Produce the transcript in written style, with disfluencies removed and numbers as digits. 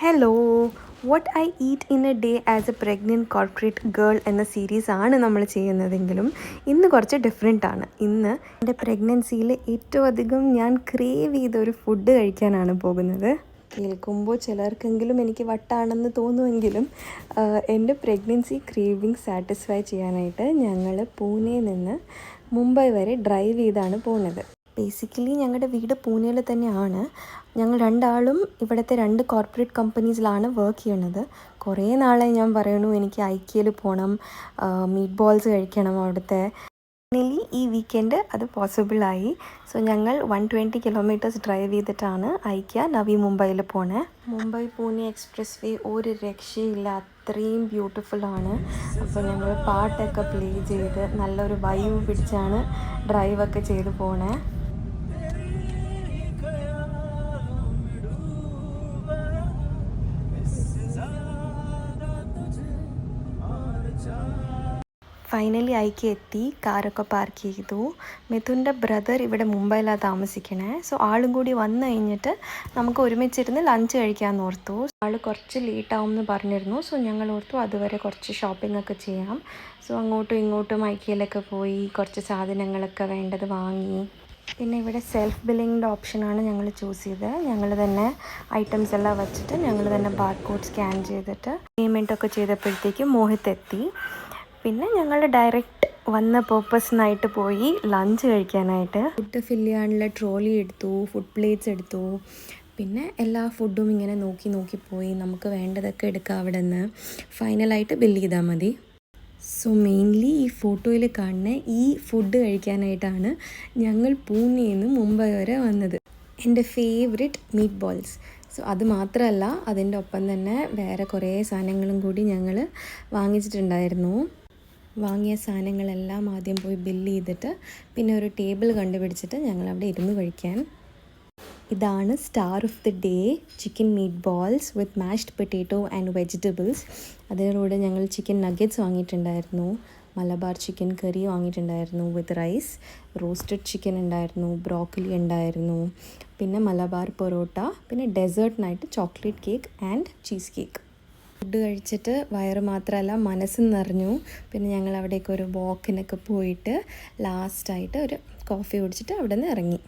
Hello, what I eat in A day as A pregnant corporate girl എന്ന സീരീസാണ് നമ്മൾ ചെയ്യുന്നതെങ്കിലും ഇന്ന് കുറച്ച് ഡിഫറെൻ്റ് ആണ്. ഇന്ന് എൻ്റെ പ്രഗ്നൻസിയിൽ ഏറ്റവും അധികം ഞാൻ ക്രേവ് ചെയ്ത ഒരു ഫുഡ് കഴിക്കാനാണ് പോകുന്നത്. കേൾക്കുമ്പോൾ ചിലർക്കെങ്കിലും എനിക്ക് വട്ടാണെന്ന് തോന്നുമെങ്കിലും എൻ്റെ പ്രഗ്നൻസി ക്രേവിങ് സാറ്റിസ്ഫൈ ചെയ്യാനായിട്ട് ഞങ്ങൾ പൂനെയിൽ നിന്ന് മുംബൈ വരെ ഡ്രൈവ് ചെയ്താണ് പോകുന്നത്. ബേസിക്കലി ഞങ്ങളുടെ വീട് പൂനെയിൽ തന്നെയാണ്. ഞങ്ങൾ രണ്ടാളും ഇവിടുത്തെ 2 കോർപ്പറേറ്റ് കമ്പനീസിലാണ് വർക്ക് ചെയ്യണത്. കുറേ നാളായി ഞാൻ പറയണു എനിക്ക് ഐക്യയിൽ പോകണം, മീറ്റ് ബോൾസ് കഴിക്കണം അവിടുത്തെ. ഫൈനലി ഈ വീക്കെൻഡ് അത് പോസിബിളായി. സോ ഞങ്ങൾ 120 കിലോമീറ്റേഴ്സ് ഡ്രൈവ് ചെയ്തിട്ടാണ് ഐക്യ നവി മുംബൈയിൽ പോണേ. മുംബൈ പൂനെ എക്സ്പ്രസ് വേ ഒരു രക്ഷയില്ല, അത്രയും ബ്യൂട്ടിഫുള്ളാണ്. അപ്പോൾ ഞങ്ങൾ പാട്ടൊക്കെ പ്ലേ ചെയ്ത് നല്ലൊരു വൈബ് പിടിച്ചാണ് ഡ്രൈവൊക്കെ ചെയ്ത് പോണേ. ഫൈനലി ഐക്യ എത്തി, കാറൊക്കെ പാർക്ക് ചെയ്തു. മിഥുൻ്റെ ബ്രദർ ഇവിടെ മുംബൈയിലാണ് താമസിക്കണേ. സോ ആളും കൂടി വന്നു കഴിഞ്ഞിട്ട് നമുക്ക് ഒരുമിച്ചിരുന്ന് ലഞ്ച് കഴിക്കാമെന്ന് ഓർത്തു. ആൾ കുറച്ച് ലേറ്റ് ആവും എന്ന് പറഞ്ഞിരുന്നു. സോ ഞങ്ങൾ ഓർത്തു അതുവരെ കുറച്ച് ഷോപ്പിംഗ് ഒക്കെ ചെയ്യാം. സോ അങ്ങോട്ടും ഇങ്ങോട്ടും ഐക്യയിലൊക്കെ പോയി കുറച്ച് സാധനങ്ങളൊക്കെ വേണ്ടത് വാങ്ങി. പിന്നെ ഇവിടെ സെൽഫ് ബില്ലിങ്ങിൻ്റെ ഓപ്ഷനാണ് ഞങ്ങൾ ചൂസ് ചെയ്തത്. ഞങ്ങൾ തന്നെ ഐറ്റംസ് എല്ലാം വച്ചിട്ട് ഞങ്ങൾ തന്നെ ബാർകോഡ് സ്കാൻ ചെയ്തിട്ട് പേയ്മെൻറ്റൊക്കെ ചെയ്തപ്പോഴത്തേക്കും മോഹിത് എത്തി. പിന്നെ ഞങ്ങൾ ഡയറക്റ്റ് വന്ന പേർപ്പസിനായിട്ട് പോയി ലഞ്ച് കഴിക്കാനായിട്ട്. ഫുഡ് ഫില്ല് ചെയ്യാനുള്ള ട്രോളി എടുത്തു, ഫുഡ് പ്ലേറ്റ്സ് എടുത്തു. പിന്നെ എല്ലാ ഫുഡും ഇങ്ങനെ നോക്കി പോയി നമുക്ക് വേണ്ടതൊക്കെ എടുക്കാം അവിടെ നിന്ന്. ഫൈനലായിട്ട് ബില്ല് ചെയ്താൽ മതി. സോ മെയിൻലി ഈ ഫോട്ടോയിൽ കാണുന്ന ഈ ഫുഡ് കഴിക്കാനായിട്ടാണ് ഞങ്ങൾ പൂനെയിൽ നിന്ന് മുംബൈ വരെ വന്നത്. എൻ്റെ ഫേവറേറ്റ് മീറ്റ് ബോൾസ്. സോ അത് മാത്രമല്ല, അതിൻ്റെ ഒപ്പം തന്നെ വേറെ കുറേ സാധനങ്ങളും കൂടി ഞങ്ങൾ വാങ്ങിച്ചിട്ടുണ്ടായിരുന്നു. വാങ്ങിയ സാധനങ്ങളെല്ലാം ആദ്യം പോയി ബില്ല് ചെയ്തിട്ട് പിന്നെ ഒരു ടേബിൾ കണ്ടുപിടിച്ചിട്ട് ഞങ്ങളവിടെ ഇരുന്ന് കഴിക്കാൻ. ഇതാണ് star of the day, chicken meatballs with mashed potato and vegetables. അതിനോട് ഞങ്ങൾ ചിക്കൻ നഗറ്റ്സ് വാങ്ങിയിട്ടുണ്ടായിരുന്നു, മലബാർ ചിക്കൻ കറി വാങ്ങിയിട്ടുണ്ടായിരുന്നു വിത്ത് റൈസ്, റോസ്റ്റഡ് ചിക്കൻ ഉണ്ടായിരുന്നു, ബ്രോക്കലി ഉണ്ടായിരുന്നു, പിന്നെ മലബാർ പൊറോട്ട, പിന്നെ ഡെസേർട്ടിനായിട്ട് chocolate cake and cheesecake. Food കഴിച്ചിട്ട് വയറ് മാത്രമല്ല മനസ്സും നിറഞ്ഞു. പിന്നെ ഞങ്ങൾ അവിടേക്ക് ഒരു വാക്കിനൊക്കെ പോയിട്ട് ലാസ്റ്റായിട്ട് ഒരു കോഫി കുടിച്ചിട്ട് അവിടെ നിന്ന് ഇറങ്ങി.